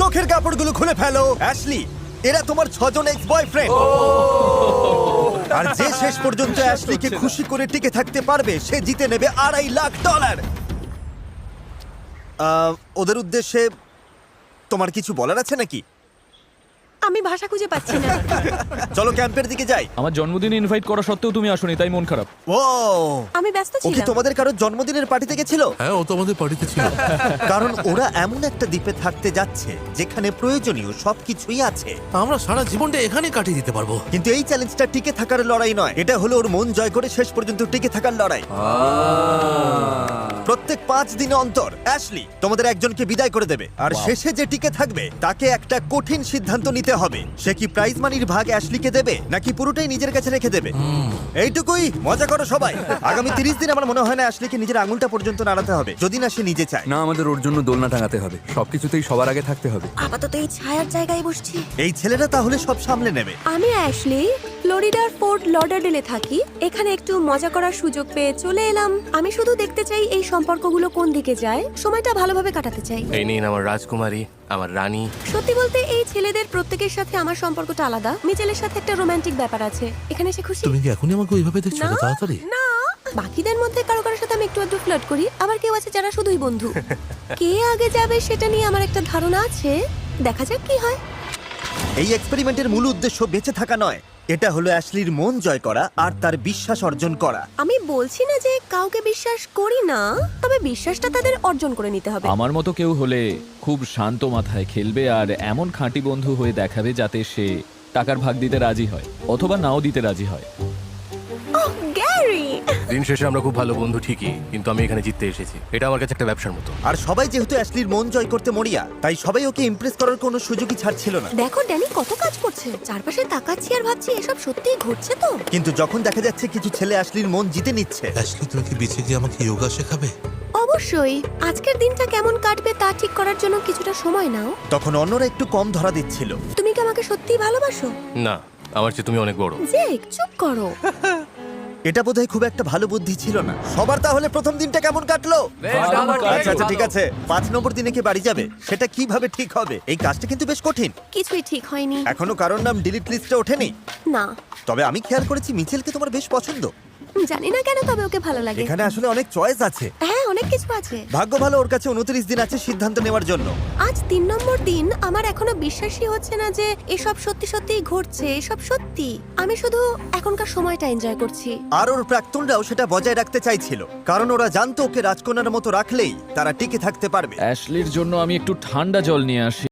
চোখের কাপড়গুলো খুলে ফেলো অ্যাশলি। এরা তোমার 6 জন এক্স বয়ফ্রেন্ড। আর যে শেষ পর্যন্ত অ্যাশলিকে খুশি করে টিকে থাকতে পারবে সে জিতে নেবে $2.5 লাখ। ওদের উদ্দেশ্যে তোমার কিছু বলার আছে নাকি? আমি ভাষা খুঁজে পাচ্ছি না। চলো ক্যাম্পের দিকে যাই। আমার জন্মদিনে ইনভাইট করা সত্ত্বেও তুমি আসোনি, তাই মন খারাপ। ও আমি ব্যস্ত ও কি ছিলাম। তোমাদের কারোর জন্মদিনের পার্টিতে গেছিল? হ্যাঁ, ও তো আমাদের পার্টিতে ছিল। কারণ ওরা এমন একটা দ্বীপে থাকতে যাচ্ছে যেখানে প্রয়োজনীয় সবকিছুই আছে। আমরা সারা জীবনটা এখানে কাটিয়ে দিতে পারবো। কিন্তু এই চ্যালেঞ্জটা টিকে থাকার লড়াই নয়, এটা হলো ওর মন জয় করে শেষ পর্যন্ত টিকে থাকার লড়াই। প্রত্যেক 5 দিন অন্তর অ্যাশলি তোমাদের একজনকে বিদায় করে দেবে, আর শেষে যে টিকে থাকবে তাকে একটা কঠিন সিদ্ধান্ত নিতে হবে। সে কি প্রাইজ মানির ভাগ অ্যাশলিকে দেবে নাকি পুরোটাই নিজের কাছে রেখে দেবে? এইটুকুই, মজা করো সবাই। আগামী 30 দিন আমার মনে হয় না অ্যাশলিকে নিজের আঙুলটা পর্যন্ত নাড়াতে হবে, যদি না সে নিজে চায়। না, আমাদের ওর জন্য দোলনা টাঙাতে হবে, সবকিছুতেই সবার আগে থাকতে হবে। আপাতত এই ছায়ার জায়গায় বসছি। এই ছেলেরা তাহলে সব সামলে নেবে। আমি অ্যাশলি, ফ্লোরিডার ফোর্ট লডারডেলে থাকি। এখানে একটু মজা করার সুযোগ পেয়ে চলে এলাম। আমি শুধু দেখতে চাই এই সম্পর্কগুলো কোন দিকে যায়, সময়টা ভালোভাবে কাটাতে চাই। এই নিন আমার রাজকুমারী, আমার রানী। সত্যি বলতে এই ছেলেদের প্রত্যেকের সাথে আমার সম্পর্কটা আলাদা। মিচেলের সাথে একটা রোমান্টিক ব্যাপার আছে। এখানে সে খুশি? তুমি কি এখনই আমাকে ওইভাবে দেখছো না এত তাড়াতাড়ি? না, বাকিদের মধ্যে কারো কারোর সাথে আমি একটু একটু ফ্লার্ট করি, আবার কেউ আছে যারা শুধুই বন্ধু। কে আগে যাবে সেটা নিয়ে আমার একটা ধারণা আছে, দেখা যাক কি হয়। এই এক্সপেরিমেন্টের মূল উদ্দেশ্য বেঁচে থাকা নয়, এটা হলো অ্যাশলির মন জয় করা আর তার বিশ্বাস অর্জন করা। আমি বলছি না যে কাউকে বিশ্বাস করি না, তবে বিশ্বাসটা তাদের অর্জন করে নিতে হবে। আমার মতো কেউ হলে খুব শান্ত মাথায় খেলবে আর এমন খাঁটি বন্ধু হয়ে দেখাবে যাতে সে টাকার ভাগ দিতে রাজি হয় অথবা নাও দিতে রাজি হয়। ওহ, গ্যারি! দিন শেষে আমরা খুব ভালো বন্ধু ঠিকই, কিন্তু আমি এখানে জিততে এসেছি। এটা আমার কাছে একটা ব্যবসার মতো। আর সবাই যেহেতু অ্যাশলির মন জয় করতে মরিয়া, তাই সবাই ওকে ইমপ্রেস করার কোনো সুযোগই ছাড়ছিল না। দেখো ড্যানি কত কাজ করছে, চারপাশে তাকাচ্ছি আর ভাবছি এসব সত্যিই ঘটছে তো। কিন্তু যখন দেখা যাচ্ছে কিছু ছেলে অ্যাশলির মন জিতে নিচ্ছে, অ্যাশলি, তুমি কি বিচে গিয়ে আমাকে যোগা শেখাবে? অবশ্যই, আজকের দিনটা কেমন কাটবে তা ঠিক করার জন্য কিছুটা সময় নাও। তখন অন্যরা একটু কম ধরা দিচ্ছিল। তুমি কি আমাকে সত্যিই ভালোবাসো? না, আমার চেয়ে তুমি অনেক বড়। জেক, চুপ করো। এটা বোধহয় খুব একটা ভালো বুদ্ধি ছিল না। সবার তাহলে প্রথম দিনটা কেমন কাটলো? আচ্ছা আচ্ছা, ঠিক আছে। 5 নম্বর দিনে কে বাড়ি যাবে সেটা কিভাবে ঠিক হবে? এই কাজটা কিন্তু বেশ কঠিন। কিছুই ঠিক হয়নি। এখনো কারোর নাম ডিলিট লিস্টে ওঠেনি। না, তবে আমি খেয়াল করেছি মিচেলকে তোমার বেশ পছন্দ। জানি না কেন, তবে ওকে ভালো লাগে। এখানে আসলে অনেক চয়েস আছে। হ্যাঁ, অনেক কিছু আছে। ভাগ্য ভালো, ওর কাছে 29 দিন আছে সিদ্ধান্ত নেওয়ার জন্য। আজ 3 নম্বর দিন। আমার এখনো বিশ্বাসই হচ্ছে না যে এসব সত্যি সত্যিই ঘটছে। এসব সত্যি। আমি শুধু এখনকার সময়টা এনজয় করছি। আর ওর প্রাক্তনরাও সেটা বজায় রাখতে চাইছিল, কারণ ওরা জানতো ওকে রাজকন্যার মতো রাখলেই তারা টিকে থাকতে পারবে। অ্যাশলির জন্য আমি একটু ঠান্ডা জল নিয়ে আসি।